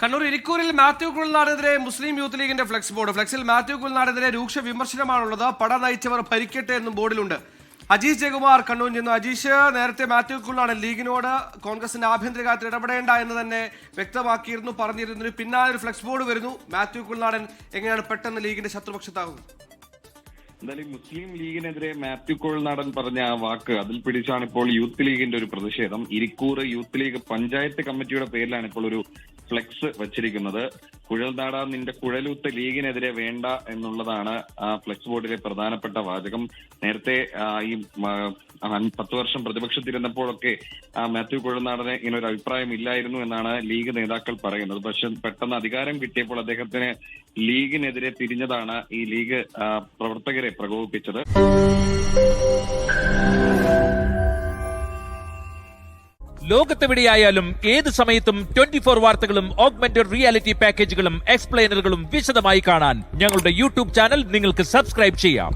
കണ്ണൂർ ഇരിക്കൂരിൽ മാത്യു കുഴൽനാടിനെതിരെ മുസ്ലിം youth ലീഗിന്റെ flex board. ഫ്ലെക്സിൽ Mathew കുഴൽനാടിനെതിരെ രൂക്ഷ വിമർശനമാണുള്ളത്. പട നയിച്ചവർ ഭരിക്കട്ടെ എന്നും ബോർഡിലുണ്ട്. അജീഷ് ജയകുമാർ കണ്ണൂരിൽ നിന്നു. അജീഷ്, നേരത്തെ മാത്യു കുഴൽനാടൻ ലീഗിനോട് കോൺഗ്രസിന്റെ ആഭ്യന്തര കാര്യത്തിൽ ഇടപെടേണ്ട എന്ന് തന്നെ വ്യക്തമാക്കിയിരുന്നു, പറഞ്ഞിരുന്നു. പിന്നാലെ ഒരു ഫ്ലെക്സ് ബോർഡ് വരുന്നു. മാത്യു കുഴൽനാടൻ എങ്ങനെയാണ് പെട്ടെന്ന് ലീഗിന്റെ ശത്രുപക്ഷത്താകുന്നത്? എന്തായാലും മുസ്ലിം ലീഗിനെതിരെ മാത്യു കുഴൽനാടൻ പറഞ്ഞ ആ വാക്ക്, അതിൽ പിടിച്ചാണ് ഇപ്പോൾ യൂത്ത് ലീഗിന്റെ ഒരു പ്രതിഷേധം. ഇരിക്കൂർ യൂത്ത് ലീഗ് പഞ്ചായത്ത് കമ്മിറ്റിയുടെ പേരിലാണ് ഇപ്പോൾ ഒരു ഫ്ലെക്സ് വച്ചിരിക്കുന്നത്. കുഴൽനാട നിന്റെ കുഴലൂത്ത് ലീഗിനെതിരെ വേണ്ട എന്നുള്ളതാണ് ആ ഫ്ലെക്സ് ബോർഡിലെ പ്രധാനപ്പെട്ട വാചകം. നേരത്തെ ഈ 10 വർഷം പ്രതിപക്ഷത്തിരുന്നപ്പോഴൊക്കെ മാത്യു കുഴൽനാടന് ഇങ്ങനെ ഒരു അഭിപ്രായം ഇല്ലായിരുന്നു എന്നാണ് ലീഗ് നേതാക്കൾ പറയുന്നത്. പക്ഷെ പെട്ടെന്ന് അധികാരം കിട്ടിയപ്പോൾ അദ്ദേഹത്തിന് ലീഗിനെതിരെ തിരിഞ്ഞതാണ് ഈ ലീഗ് പ്രവർത്തകരെ പ്രകോപിപ്പിച്ചത്. ലോകത്തെവിടെയായാലും ഏത് സമയത്തും 24 വാർത്തകളും ഓഗ്മെന്റഡ് റിയാലിറ്റി പാക്കേജുകളും എക്സ്പ്ലെയിനറുകളും വിശദമായി കാണാൻ ഞങ്ങളുടെ യൂട്യൂബ് ചാനൽ നിങ്ങൾക്ക് സബ്സ്ക്രൈബ് ചെയ്യാം.